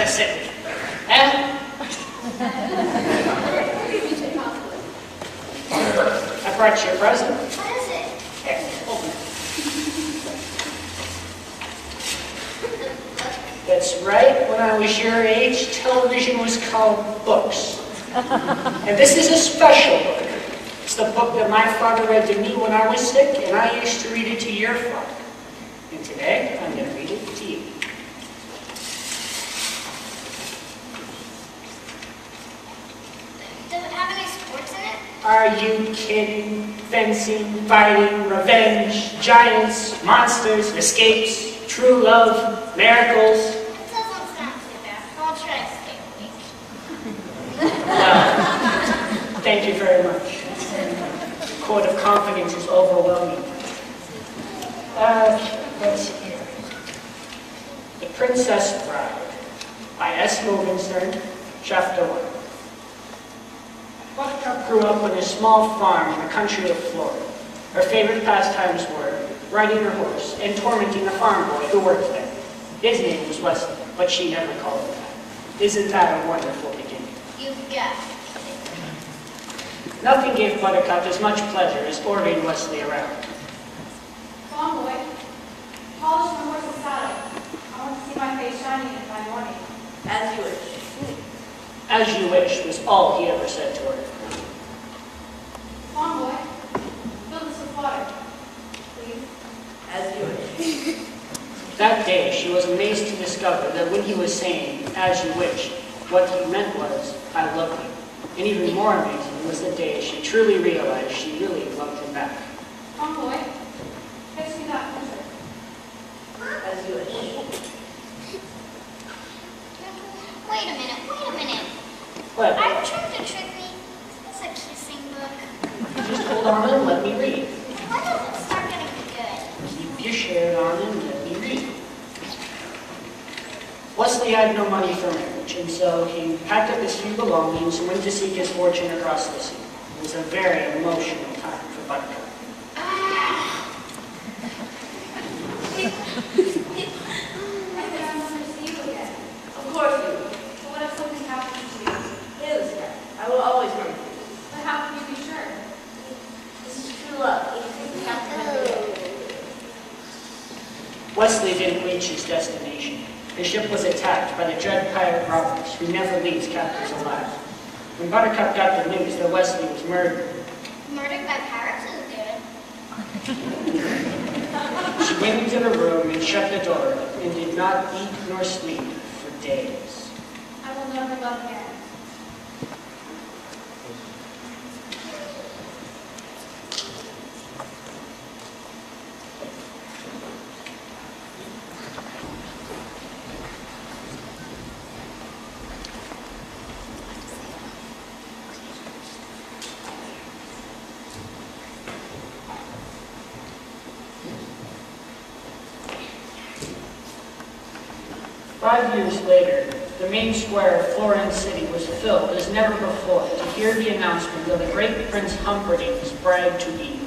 sit. Eh? I brought you a present. What is it? Here, open it. That's right. When I was your age, television was called books. And this is a special book. It's the book that my father read to me when I was sick, and I used to read it to your father. And today, I'm going to read it to you. Does it have any sports in it? Are you kidding? Fencing, fighting, revenge, giants, monsters, escapes, true love, miracles. It doesn't sound too bad. I'll try to stay awake. Thank you very much. The quote of confidence is overwhelming. Let's see here. The Princess Bride by S. Mogenstern, Chapter 1. Buttercup grew up on a small farm in the country of Florida. Her favorite pastimes were riding her horse and tormenting the farm boy who worked there. His name was Wesley, but she never called him that. Isn't that a wonderful beginning? You've got it. Nothing gave Buttercup as much pleasure as ordering Wesley around. Come on, boy. Polish my horse's saddle. I want to see my face shining in my morning. As you wish. As you wish was all he ever said to her. Come on, boy. Fill this with water. Please. As you wish. That day, she was amazed to discover that when he was saying, as you wish, what he meant was, I love you. And even more amazing was the day she truly realized she really loved him back. Come on, boy. Fetch me that pitcher. As you wish. Wait a minute. What? Are you trying to trick me? Is this a kissing book? Just hold on and let me read. When does it start getting good? Keep your shirt on and let me read. Wesley had no money for marriage, and so he packed up his few belongings and went to seek his fortune across the sea. It was a very emotional time for Buttercup. I said I must never see you again. Of course you will. But what if something happens to you? Understand. I will always remember you. But how can you be sure? This is true love. You have to remember it. Wesley didn't reach his destination. His ship was attacked by the dread pirate robbers who never leaves captives alive. When Buttercup got the news that Wesley was murdered, Murdered by pirates is good. she went into the room and shut the door and did not eat nor sleep for days. I will never love again. 5 years later, the main square of Florence City was filled as never before to hear the announcement of the great Prince Humperdinck's bride to be.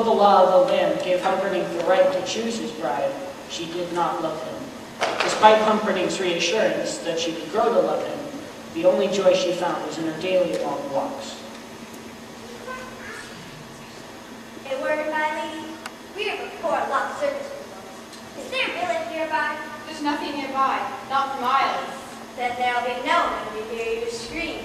the law of the land gave Humperdinck the right to choose his bride, she did not love him. Despite Humperdinck's reassurance that she would grow to love him, the only joy she found was in her daily long walks. A word, my lady. We are before lock service results. Is there a village nearby? There's nothing nearby, not for miles. Then there'll be no one to hear you scream.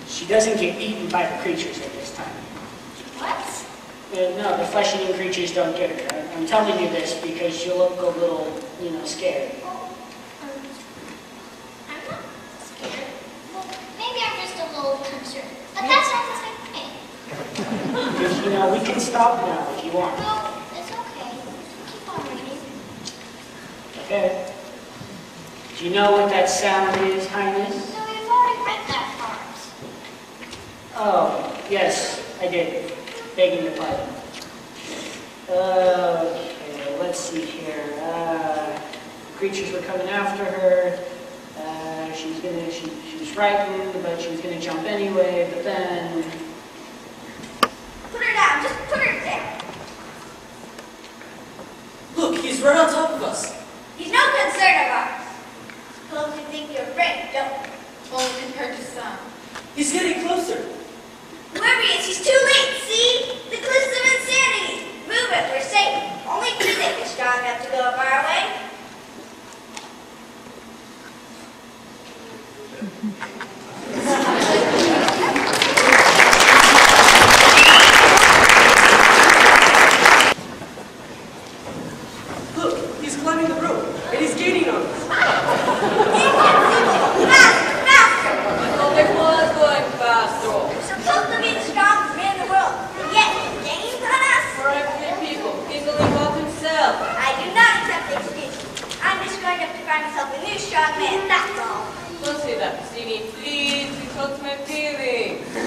She doesn't get eaten by the creatures at this time. What? No, the flesh-eating creatures don't get her. I'm telling you this because you look a little, scared. I'm not scared. Well, maybe I'm just a little concerned. But that's not the same thing. Because, we can stop now if you want. No, it's okay. Keep on reading. Okay. Do you know what that sound is, Highness? No, we've already read that part. Oh, yes, I did. Begging your pardon. Okay, let's see here. Creatures were coming after her. She was frightened, but she was gonna jump anyway, but then... Put her down, just put her down. Look, he's right on top of us. He's no concern of ours. Suppose you think you're afraid, don't you? Only compared to some. He's getting closer. Whoever he is, he's too late, see? The cliffs of insanity. Move it, we're safe. Only music is strong enough to go up our way. Look, he's climbing the me, please. You hurt my feelings. Isn't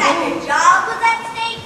that your job with that snake?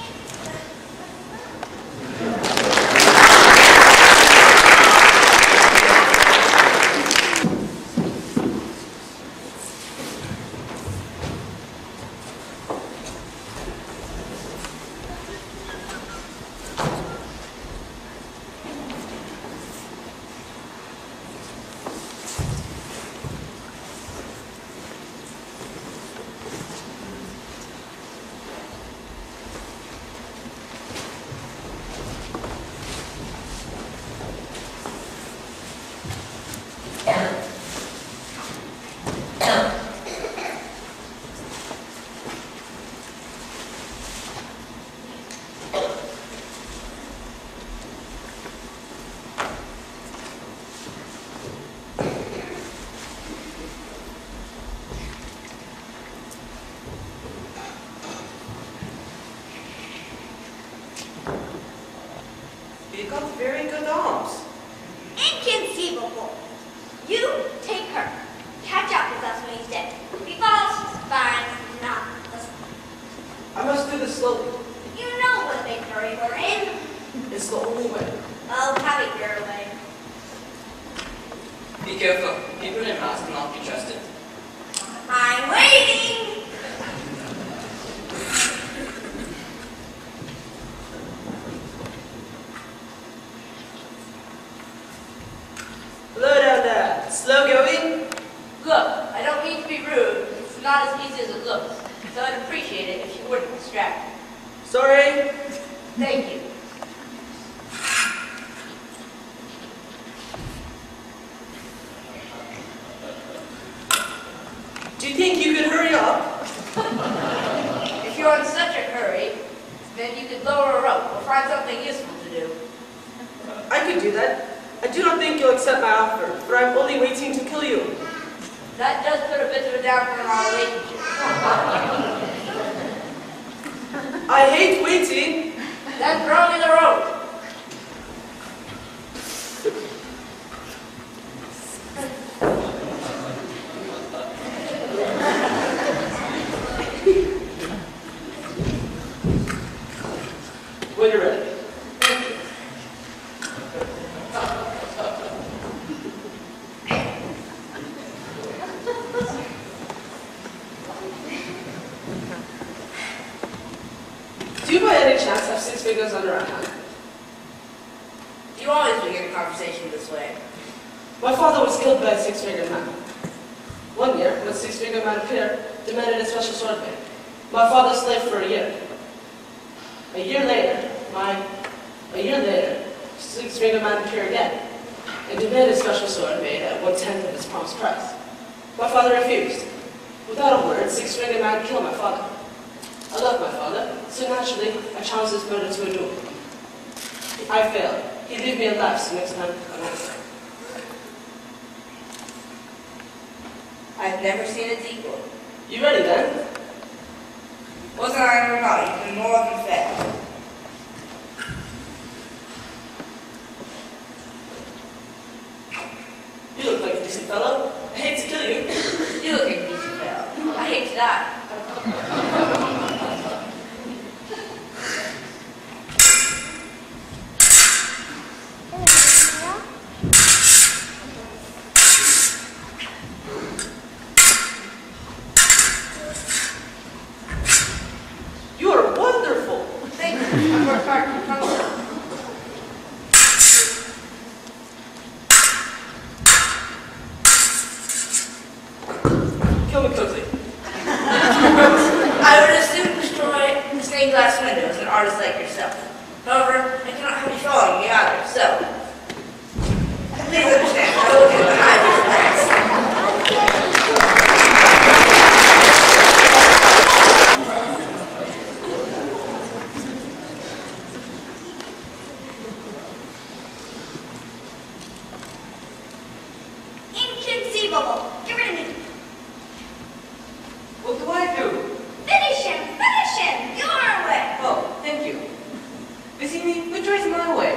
You got very good arms. Inconceivable. You take her. Catch up with us when he's dead. If he falls, fine. Not. Listen. I must do this slowly. You know what big hurry we're in. It's the only way. Oh, have it your way. Be careful. People in masks cannot be trusted. I'm waiting. Hello down there. Slow going? Look, I don't mean to be rude. It's not as easy as it looks. So I'd appreciate it if you wouldn't distract me. Sorry. Thank you. Do you think you could hurry up? If you're in such a hurry, then you could lower a rope or find something useful to do. I could do that. I do not think you'll accept my offer, for I'm only waiting to kill you. That does put a bit of a damper on our relationship. I hate waiting. Then throw me the rope. When you're ready. Do you by any chance have 6 fingers under our hand? You always begin a conversation this way. My father was killed by a 6-fingered man. One year, when a 6-fingered man appeared, demanded a special sword made. My father slaved for a year. A year later, 6-fingered man appeared again, and demanded a special sword made at 1/10 of its promised price. My father refused. Without a word, 6-fingered man killed my father. I loved my father, so naturally, I challenged his murder to a duel. I failed. He leave me alive, so next time, I won't. I've never seen its equal. You ready then? Wasn't I ever not? You've been more than fair. You look like a decent fellow. I hate to kill you. You look like a decent fellow. I hate to die. You are wonderful. Thank you. I've worked hard to become one. Kill me quickly. I would as soon destroy stained glass windows an artist like yourself. However, I cannot have you following me either, so please understand, I will do the highest best. Inconceivable. Get rid of me. What do I do? Finish him. Finish him. Your way. Oh, thank you. Basically, which way is my way?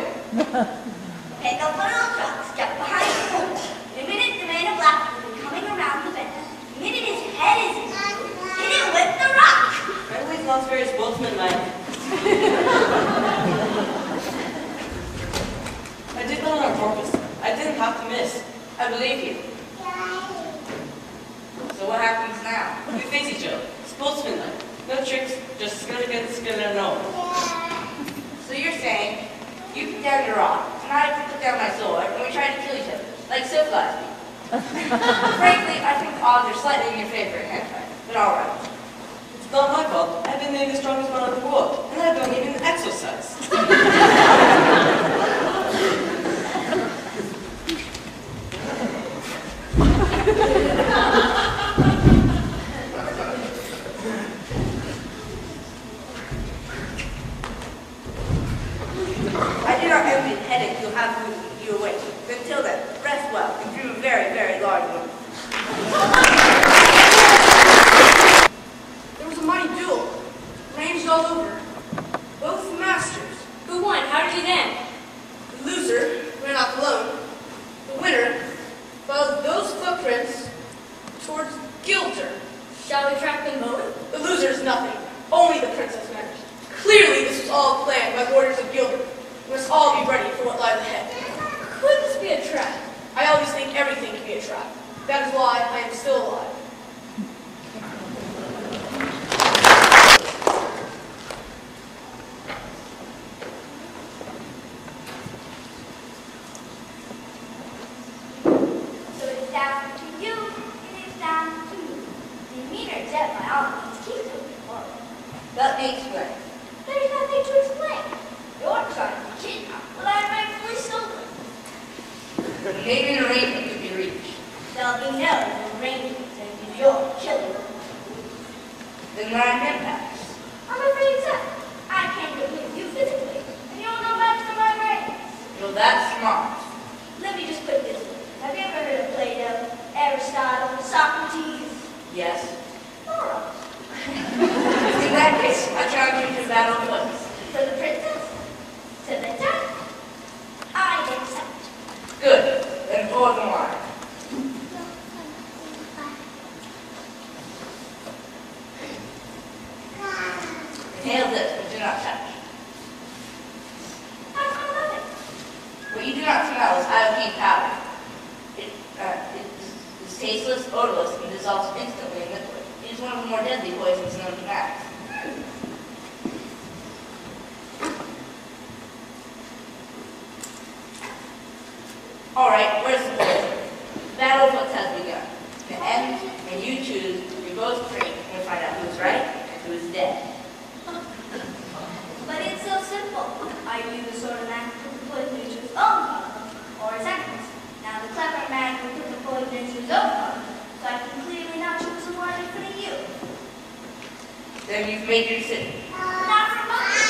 Pick up an old truck. Step behind the coach. In a minute, the man in black will be coming around the bend. In a minute, not very sportsmanlike. I did that on purpose. I didn't have to miss. I believe you. So what happens now? We face each other. Sportsmanlike. No tricks, just skill against skill and no. So you're saying you put down your rock, and I put down my sword, and we try to kill each other, like civilized people. Frankly, I think the odds are slightly in your favor in hand fight, but all right. It's not my fault. I've been named the strongest man in the world, and I don't even exercise. I do not envy the headache you'll have when you awake. Until then, rest well and dream a very, very large one. There was a mighty duel, ranged all over. Both masters. Who won? How did he end? The loser ran off alone. The winner followed those footprints towards Gilder. Shall we track them both? The loser is nothing. Only the princess matters. Clearly, this was all planned by the orders of Gilder. We must all be ready for what lies ahead. Could this be a trap? I always think everything can be a trap. That is why I am still alive. So it's down to you, it is down to me. The meaner debt by all means keeps moving forward. Let me explain. There's nothing to explain. You're trying to kidnap what I rightfully stolen. Maybe an arrangement could be reached. There'll be no arrangement if you're killing them. Then my impacts. I'm afraid so. I can't get with you physically, and you'll go back to my brains. Well, that's smart. Let me just put it this way. Have you ever heard of Plato, Aristotle, Socrates? Yes. Moral. In that case, I challenge you to battle twice. For the princess? To the death? I accept. Good. Then pour the wine. Inhale this, but do not touch. I smell nothing. What you do not smell is iodine powder. It is tasteless, odorless, and dissolves instantly in liquid. It is one of the more deadly poisons known to man. All right, where's the poison? The battle of what's has begun. The end, when you choose, you're both free, and we find out who's right and who is dead. But it's so simple. Are you the sort of man who can put into his own bottle, or his enemy's? Now the clever man who put the poison into his own bottle, so I can clearly not choose the one in front of you. Then you've made your decision. Not remotely,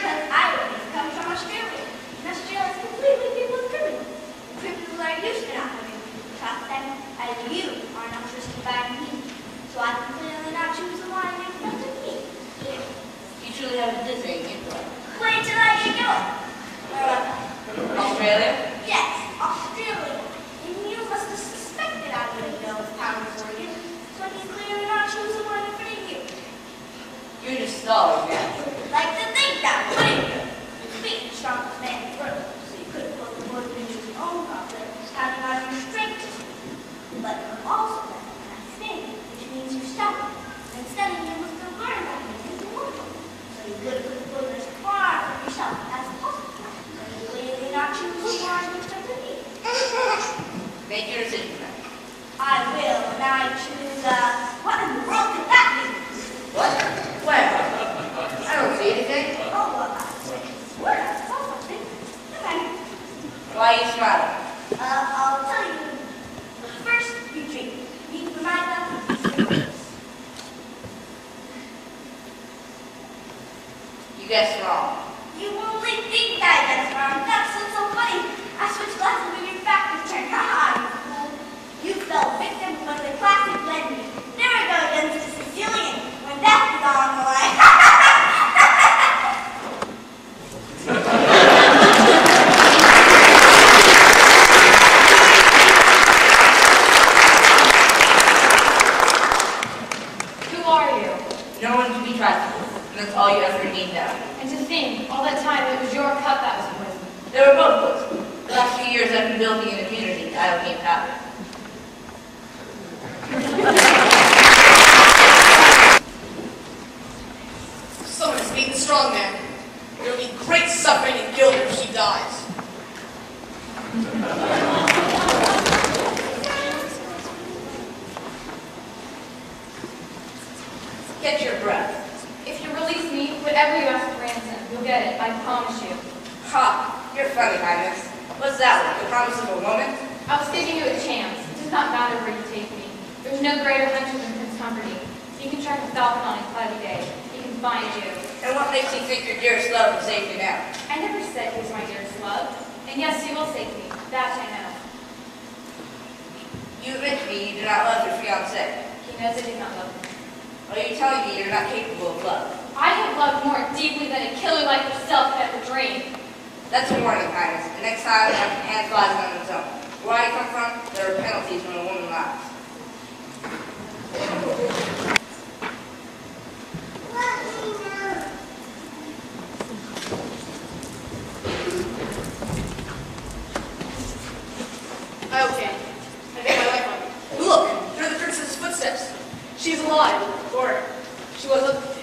because I believe it comes from Australia. And Australia is completely people of criminals. Criminals are used to not having people to trust them, as you are not trusted by me. So I can clearly not choose the one in front of me. You truly have a dizzying intellect. Wait till I get going. Australia? Yes, Australia. And you must have suspected I wouldn't know the power of origin, so I can clearly not choose the one in front of you. You're just stalling, man. Like to think that, wouldn't you? You'd be the strongest man in the world, so you could have put the poison into your own bottle, having out your strength to speak. But you're also better than I think, which means you're stubborn. And studying, you must have learned that it is immortal. So you could have put the poison as far from yourself as possible. So you clearly not choose the one in front of me. Make your decision, man. I will, and I choose, what in the world could that mean? What? Where? I don't see anything. Oh, well, I swear I saw something. Okay. Why are you smiling? I'll tell you. First, retreat. Meet the mind. You guessed wrong. You only think that that's wrong. That's what's so funny. I switched glasses when your back was turned. Ha you fool. You fell victim to one of the classic blendings. Never go against a Sicilian when death is on the line. Who are you? No one can be trusted. I've been building an immunity to iocane powder. Someone has beaten the strong man. There will be great suffering in Gilder if she dies. Get your breath. If you release me, whatever you ask for ransom, you'll get it, I promise you. Ha! You're funny, Highness. What's that one? The promise of a woman? I was giving you a chance. It does not matter where you take me. There's no greater hunter than Prince Humperdinck. You can track a falcon on a cloudy day. He can find you. And what makes you think your dearest love will save you now? I never said he was my dearest love. And yes, you will save me. That I know. You admit to me you do not love your fiancé. He knows I do not love him. Are you telling me you're not capable of love? I have loved more deeply than a killer like yourself could ever dream. That's a warning, Highness. The next time I can hand flies on its own. Where I come from, there are penalties when a woman lies. Okay. I get my life on. Look, they're the princess's footsteps. She's alive, or she was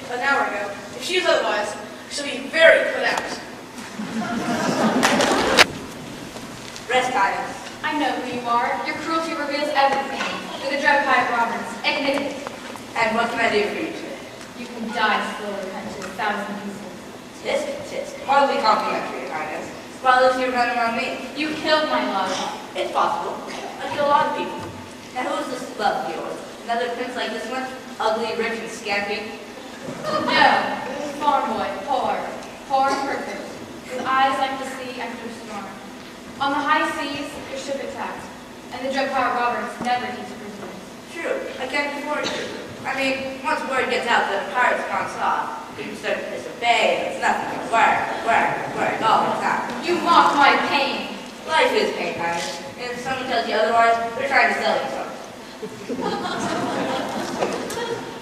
an hour ago. If she is otherwise, she'll be very put out. Rest, Highness. I know who you are. Your cruelty reveals everything. You're the Troupe Roberts. Admit it. And what can I do for you today? You can die slowly, cut into 1,000 pieces. Tisk, tisk. Hardly complimentary, Highness. Well, if you're running on me. You killed my love. It's possible. I kill a lot of people. Now who is this love of yours? Another prince like this one? Ugly, rich, and scampy? No, farm boy, poor and perfect, with eyes like the sea after a storm. On the high seas, your ship attacked, and the Troupe Roberts never eat prisoners. True. I can't afford you. I mean, once word gets out that a pirate's gone soft, people start to disobey, and it's nothing but work, all the time. You mock my pain. Life is pain, Highness. And if someone tells you otherwise, they're trying to sell you something.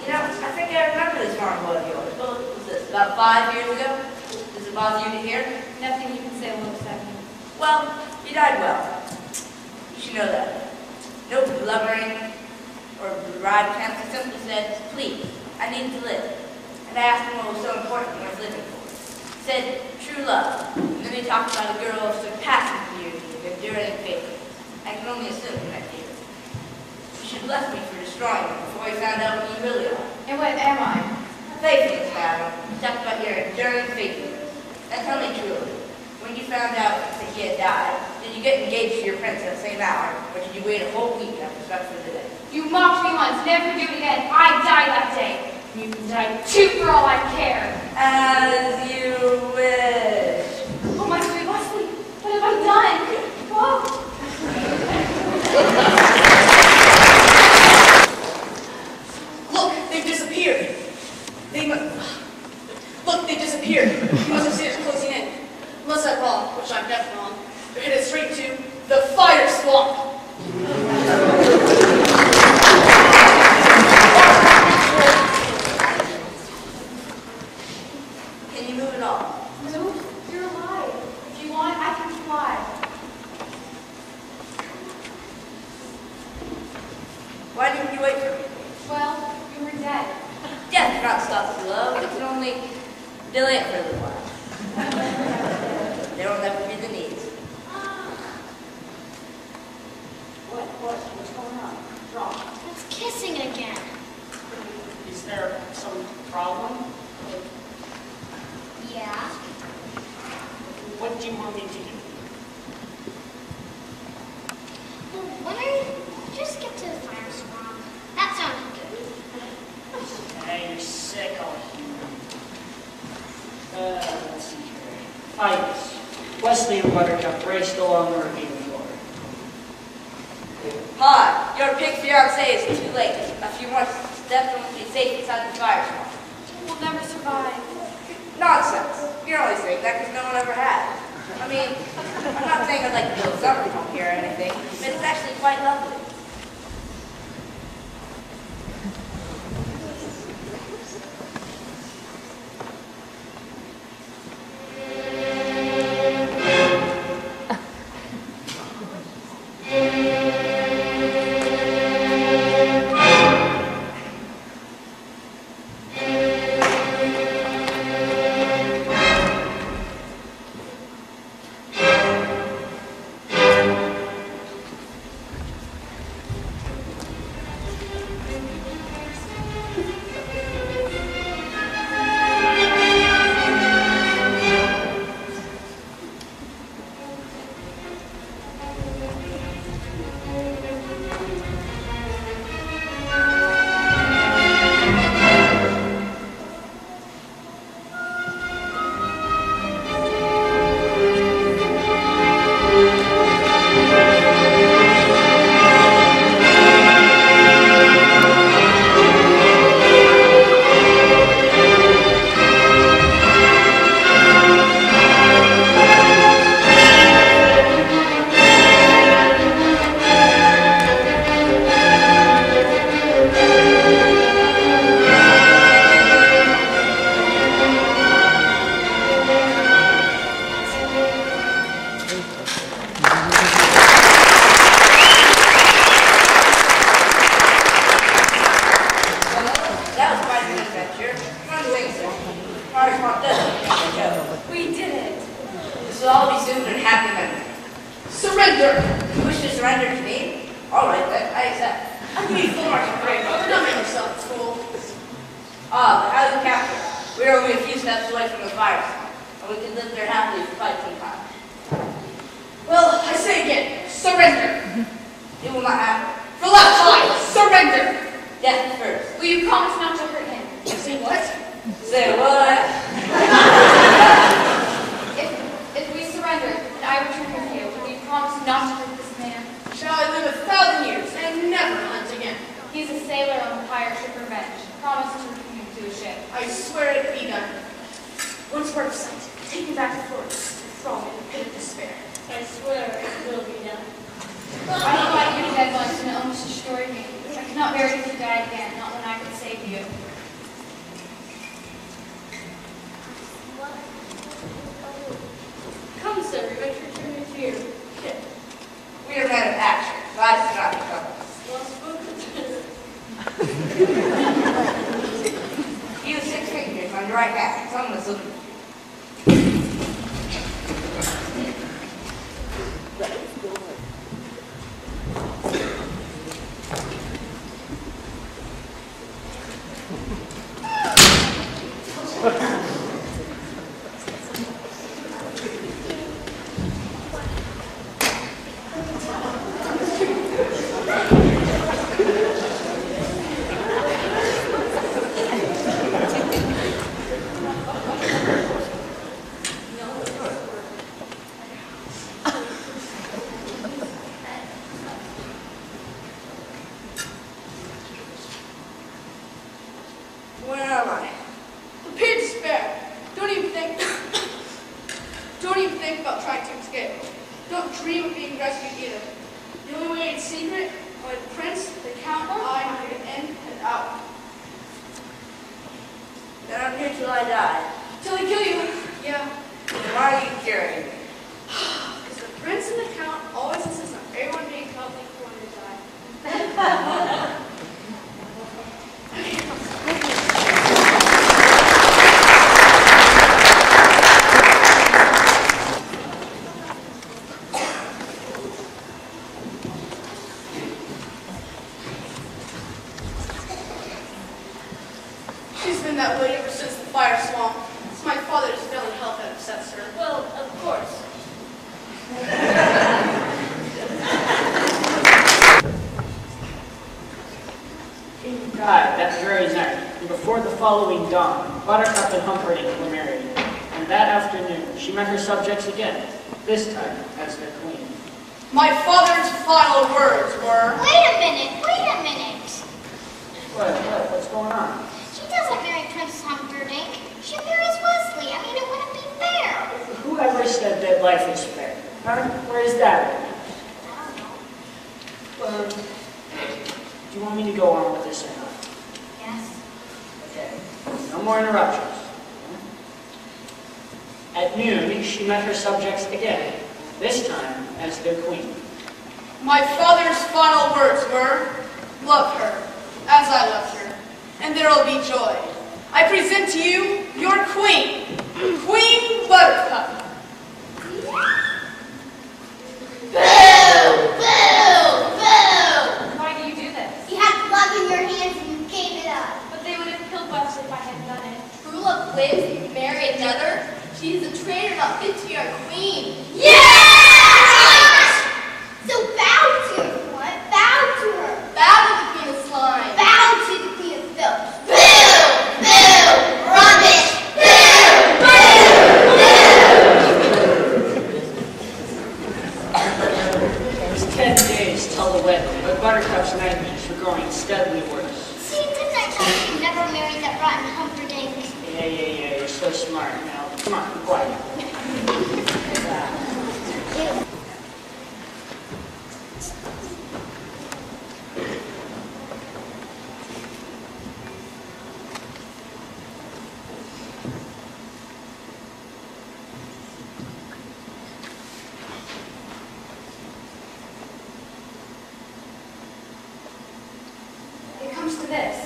You know, I think I remember this farm boy of yours. What was this, about 5 years ago? Does it bother you to hear? Nothing you can say will upset me. Well, he died well. You should know that. No blubbering or bribed attempts. He simply said, please, I need to live. And I asked him what was so important worth living for. He said, true love. And then he talked about a girl of surpassing beauty and enduring faithfulness. I can only assume he meant you. You should have left me for destroying him before he found out what you really are. And what am I? Faithfulness, madam. You talked about your enduring faithfulness. Now tell me truly, when you found out that he had died, did you get engaged to your prince at the same hour, or did you wait a whole week after such for the day? You mocked me once, never do it again. I died that day. You can die too for all I care. As you wish. Oh, my sweet Wesley, what have I done? Oh. Look, they've disappeared. Look, they've disappeared. You must have seen it closing in. Unless I'm wrong, which I'm definitely wrong. They're headed straight to the fire swamp. Can you move at all? No, you're alive. If you want, I can fly. Why didn't you wait for me? Well, you were dead. Death cannot stop the love. It can only delay it for a little while. There will never be the need. What's going on? What's wrong? It's kissing again. Is there some problem? Yeah. What do you want me to do? Well, when I just get to the fire swamp, that sounds good. Hey, you're sick all human. Let's see here. Titus. Wesley and Buttercup raced along the ravine floor. Hi, your pig fiancé is too late. A few more steps and we'll be safe inside the fire swamp. We'll never survive. Nonsense. You're only saying that because no one ever has. I mean, I'm not saying I'd like to build summer home here or anything, but it's actually quite lovely. This will all be soon and happy memory. Surrender! You wish to surrender to me? All right, then, I accept. I can be full marching brave, but don't make yourself a fool. Ah, but how do you capture? We are only a few steps away from the fire zone, and we can live there happily for quite some time. Well, I say again, surrender. It will not happen. For the last time, surrender! Death first. Will you promise not to hurt him? Say what? Say what? If we surrender and I return with you, will you promise not to hurt this man? Shall I live 1,000 years and never hunt again? He's a sailor on the pirate ship Revenge. Promise to return him to his ship. I swear it be done. Once we're sight, take me back to Florida, throw me in the pit of despair. I swear it will be done. I thought you were dead once and it almost destroyed me. I cannot bear you to die again, not when I could save you. Come, sir, we venture to return to your ship. We are men of action. Lives do not become us. Well spoken. Use 6 fingers on your right hand. Some of us Where am I? Prepare despair. Don't even think about trying to escape. Don't dream of being rescued either. The only way in secret, are the prince, the count, and I are to in and out. Then I'm here till I die. Till I kill you. Yeah. Then why are you curing me? Because the prince and the count always insist on everyone being healthy before they die. She's been that way ever since the fire swamp. It's my father's failing health that upsets her. Well, of course. King died that very night, and before the following dawn, Buttercup and Humperdinck were married. And that afternoon, she met her subjects again, this time as their queen. My father's final words were... Wait a minute. What's going on? She doesn't marry Prince Humperdinck. She marries Wesley. I mean, it wouldn't be fair. Whoever said that life is fair? Huh? Where is that? I don't know. Do you want me to go on with this or not? Yes. Okay. No more interruptions. At noon, she met her subjects again, this time as their queen. My father's final words were, love her, as I loved her, and there will be joy. I present to you your queen, Queen Buttercup. Boo! Boo! Boo! Why do you do this? You had blood in your hands and you gave it up. But they would have killed Wesley if I hadn't done it. True love lives and you marry another. She is a traitor, not fit to be our queen. Yes! So bow to her. What? Bow to her. Bow to the queen of slime. Bow to the queen of filth. Boo! Boo! Rubbish! Boo! It was 10 days till the wedding, but Buttercup's nightmares were growing steadily worse. See, didn't I tell you you'd never marry that rotten Humperdinck? Yeah, you're so smart now. Come on, be quiet. It comes to this.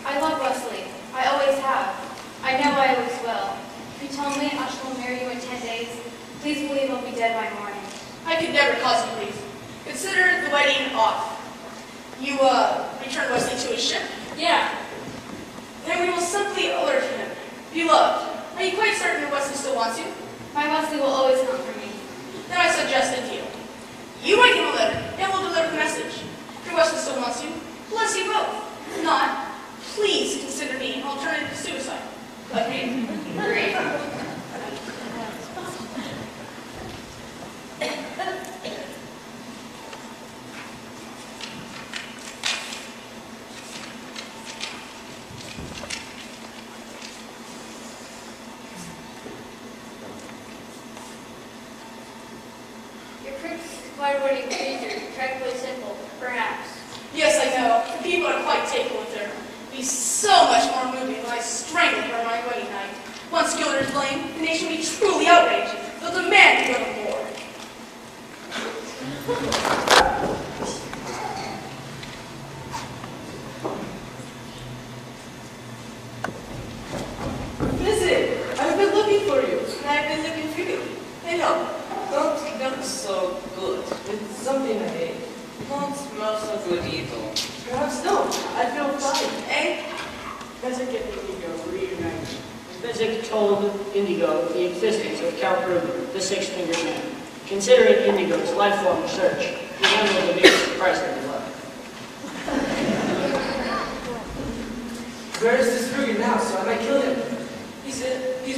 I love Wesley. I always have. I know I always will. If you tell me I shall marry you in 10 days, Please believe I'll be dead by morning. I could never cause you grief. Consider the wedding off. You, return Wesley to his ship? Yeah. Then we will simply alert him. Beloved, are you quite certain that Wesley still wants you? My Wesley will always come for me. Then I suggest a deal. You write him a letter, and we'll deliver the message. If your Wesley still wants you, bless you both. If not, please consider me an alternative to suicide. Agreed? Agreed. Your prince is quite a winning creature, incredibly simple, perhaps. Yes, I know. The people are quite taken with her. It'd be so much more moving when I strangled her on my wedding night. Once Gilder is blamed, the nation will be truly outraged. They'll demand to go to war. Visit! I've been looking for you. And I've been looking for you. Hey, no. Don't look so good. It's something I hate. Don't smell so good either. Perhaps don't. I feel fine. Eh? Physic and Indigo reunited. Physic told Indigo the existence of Count Ruben, the six-fingered man. Considering Indigo's lifelong search, he handled the news surprisingly well. Where is this Rugen now, so I might kill him? He's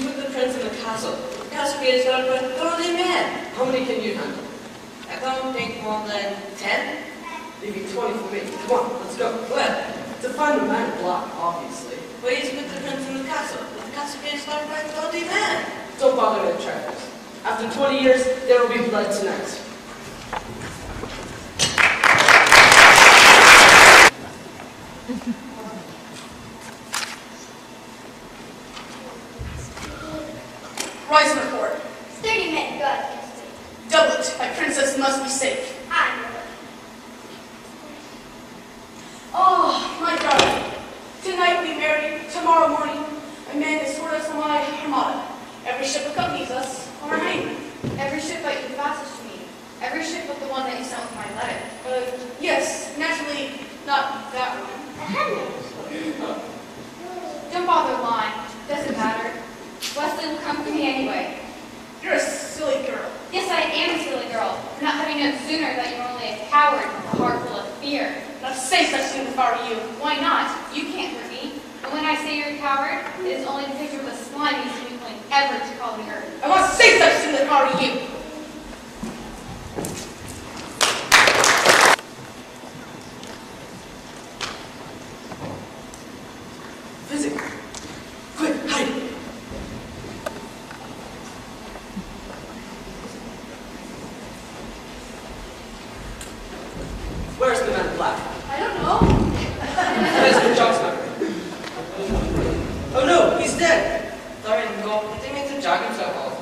with the prince in the castle. The castle gate is guarded by an elderly man. How many can you handle? I don't think more than 10. Maybe 20 for me. Come on, let's go. Well, To find a man block, obviously. but he's with the prince in the castle. The castle gate is guarded by an elderly man. Don't bother with trackers. After 20 years, there will be blood tonight. Rise and report. 30 men, God against it. Double it. My princess must be safe. I know it. Oh, my darling. Tonight we marry. Tomorrow morning, a man escort us on my armada. Every ship accompanies us on our honeymoon. Every ship but you fastest to me. Every ship but the one that you sent with my letter. Yes, naturally, not that one. I had no. Don't bother lying. Doesn't matter. Wesley will come for me anyway. You're a silly girl. Yes, I am a silly girl, for not having known sooner that you're only a coward with a heart full of fear. Not to say such things if I were you. Why not? You can't hurt me. And when I say you're a coward, it is only the picture of the slimiest weakling ever to call the earth. I want to say such things if I were you. Physic! Quick, hide! Where's the man in black? I don't know. Where's the Jock's number? Oh no, he's dead! Sorry, Nicole. I didn't mean to jog him so hard.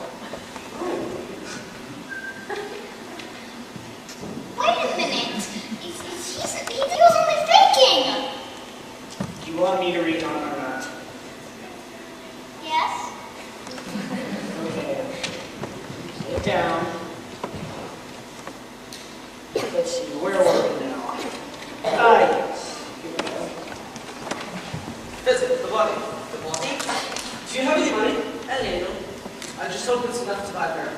Wait a minute. He was only faking. Do you want me to read on or not? Yes? Okay. Sit down. Let's see, where were we now? Ah, yes. Here we go. Physic, the body. The body? Do you have any money? A little. I just hope it's enough to buy her.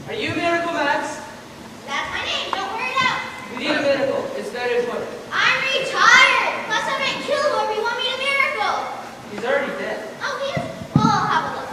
Are you Miracle Max? That's my name. Don't wear it out. We need a miracle. It's very important. I'm retired. Plus, I might kill whoever you want me to miracle. He's already dead. Oh, he is? Well, I'll have a look.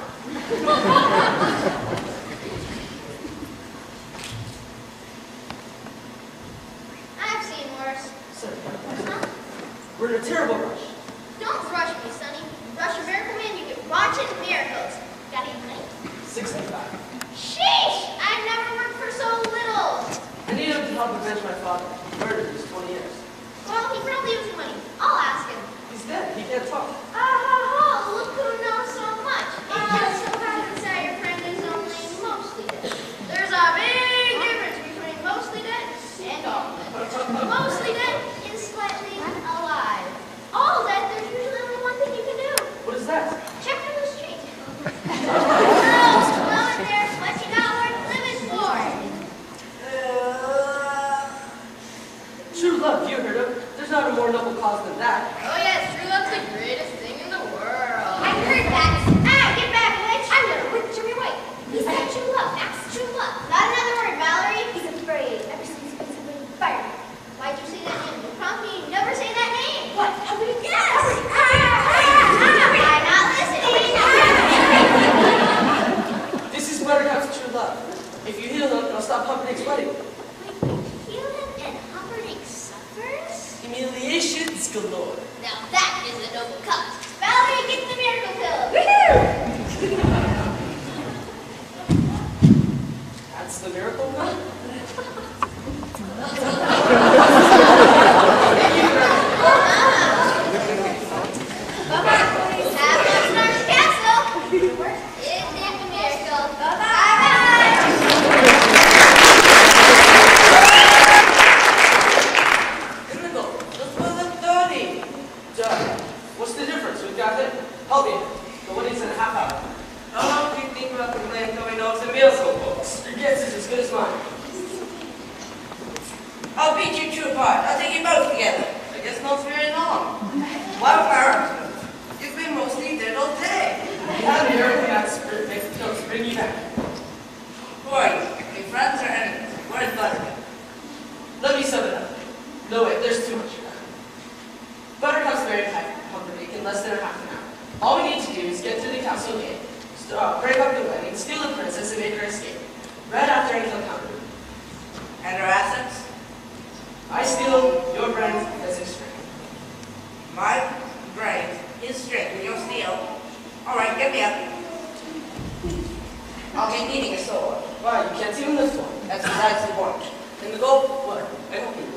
true love. If you heal him, it'll stop Humperdinck's wedding. Heal him and Humperdinck suffers? Humiliations galore. Now that is a noble cause. Valerie, get the miracle pill. That's the miracle pill? What's the difference? We've got him. Help me. The wedding's in a half hour. How long do you think about the plan coming out to miracle books? Your guess is as good as mine. I'll beat you two apart. I'll take you both together. I guess not very long. Wildfire. You've been mostly dead all day. We have a miracle that spirit makes the pills bring you back. Who are you? Your friends or enemies? Where's Buttercup? Let me sum it up. No, wait, there's too much. Buttercup's married Humperdinck in less than a half an hour. All we need to do is get through the castle gate, break up the wedding, steal the princess, and make her escape. Right after I kill Humperdinck. And her assets? I steal your brains as his strength. My brains, his strength, and you'll steal. Alright, get me up. I'll be needing a sword. Why, you can't even lift one. That's besides the point. In the goal, what? I hope you win.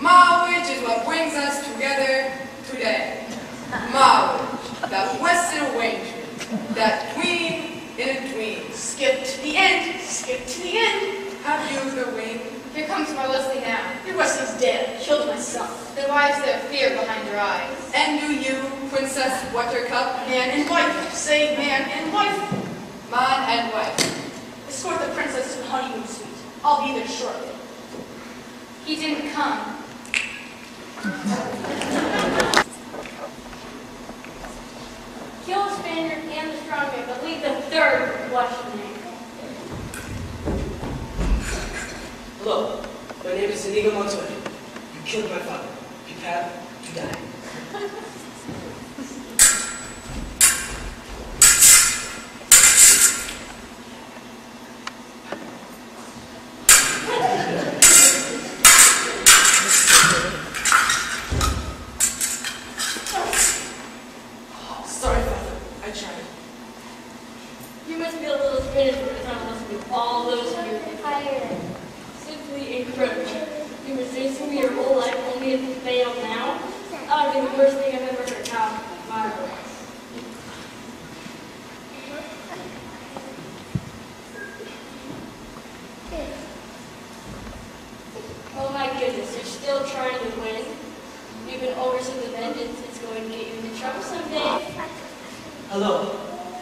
Marriage is what brings us together today. Marriage, that Western arrangement, that dream in a dream. Skip to the end, skip to the end. Have you the ring? Here comes my Wesley now. Your Wesley's dead. Killed my son. Then why is there fear behind your eyes? And do you, Princess Buttercup, Man and wife. Say man and wife. man and wife? Escort the princess to the honeymoon suite. I'll be there shortly. He didn't come. Kill the Spaniard and the strong man, but leave the third Washington. Hello, my name is Inigo Montoya. You killed my father. Prepare to die. Sorry, Father. I tried. You must be a little Spanish for the time to listen to all those years. Simply incredible. You were chasing me your whole life, only if you failed now. That would be the worst thing I've ever heard. Now, marvelous. Oh my goodness, you're still trying to win. You've been overseeing the vengeance. It's going to get you into trouble someday. Hello,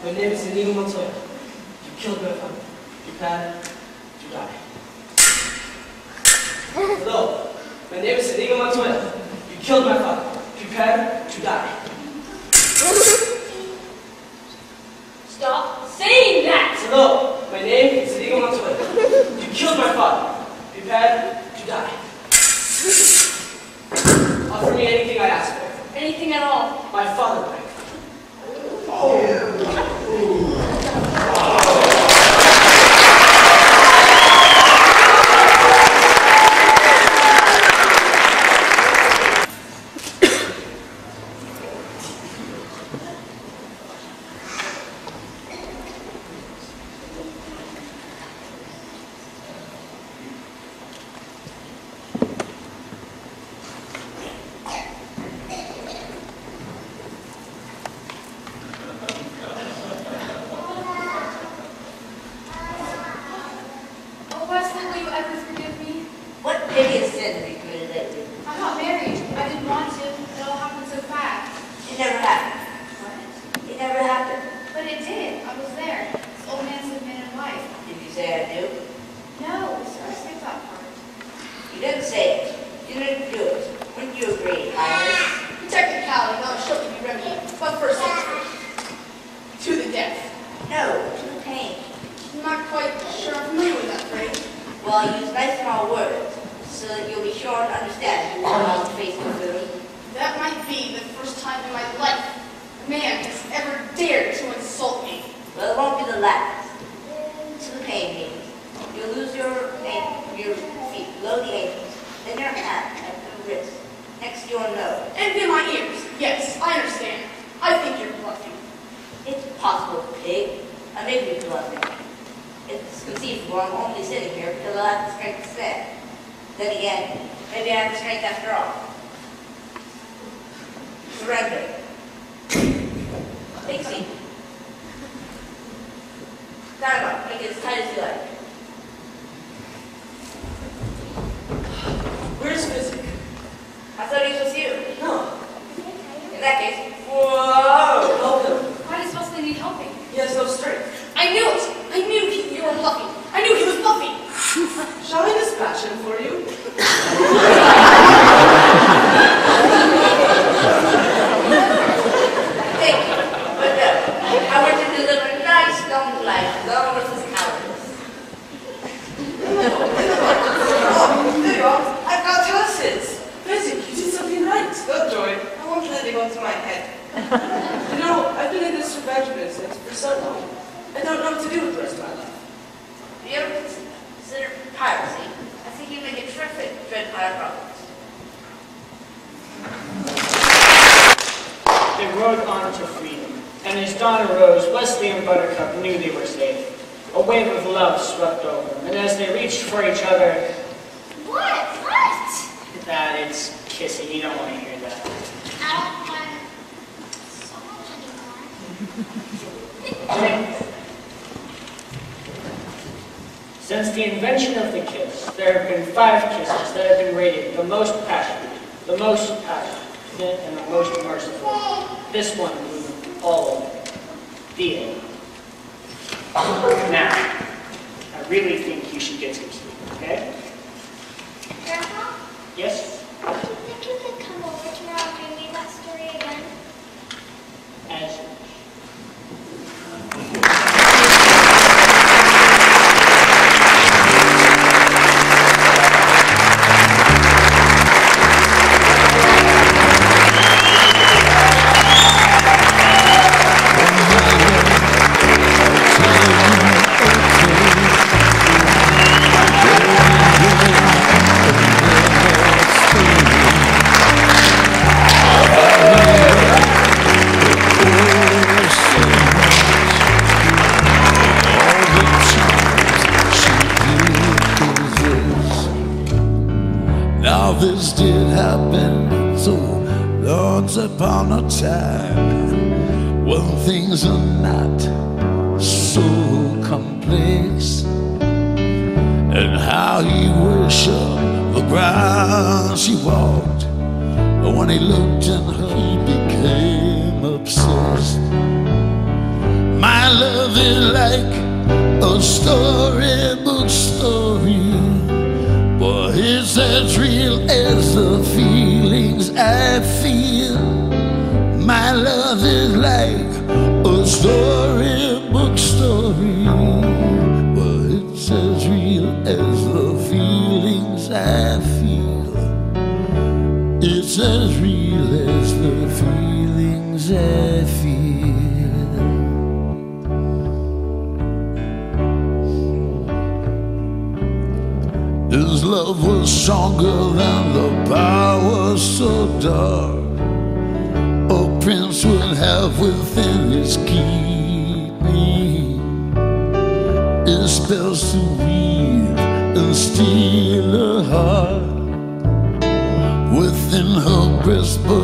my name is Inigo Montoya. You killed my father. Prepare to die. Hello, my name is Inigo Montoya. You killed my father. Prepare to die. Stop saying that! Hello, my name is Inigo Montoya. You killed my father. Prepare to die. Offer me anything I ask for. Anything at all. My father died. No, to the pain. I'm not quite sure I'm familiar with that phrase. Well, I use nice small words so that you'll be sure to understand you will face the food. That might be the first time in my life a man has ever dared to insult me. Well, it won't be the last. To the pain means you'll lose your feet below the ankles, then your hand at the wrist, next to your nose. And in my ears. Yes, I understand. I think you're bluffing. It's possible, pig. I may be bluffing. It's conceivable I'm only sitting here because I lack the strength to stand. Then again, maybe I have the strength after all. Surrender. Take a seat. Tie him up. Make it as tight as you like. Where's Physic? I thought he was you. No. In that case, whoa! Help him. Why does Wesley need helping? He has no strength. I knew it! I knew you were bluffing. I knew he was bluffing. Shall I dispatch him for you? Thank you. But no, I want to deliver a nice long life to all versus cowardice. There you are. I've got horses. Physic, you did something right. Don't join. I won't let it go to my head. You know, I've been in this revenge business for so long. I don't know what to do with the rest of my life. Have you ever considered piracy? I think you make a terrific dread pirate product. They rode on to freedom, and as dawn arose, Wesley and Buttercup knew they were safe. A wave of love swept over them, and as they reached for each other, What? that it's kissing. You don't want to hear that. I don't want so much anymore. Since the invention of the kiss, there have been 5 kisses that have been rated the most passionate, and the most merciful. This one blew all over. The end. Now, I really think you should get some sleep, okay? Grandpa, Yes? do you think you could come over tomorrow and read me that story again? As Now this did happen so once upon a time when things are not so complex, and how he worshiped the ground she walked. When he looked in her, he became obsessed. My love is like a storybook story, but it's as real as the feelings I feel. My love is like a storybook story, but it's as real as the feelings I feel. It's as real as the feelings I feel. His love was stronger than the power so dark a prince would have within his keeping. His spells to weave and steal her heart within her breast, but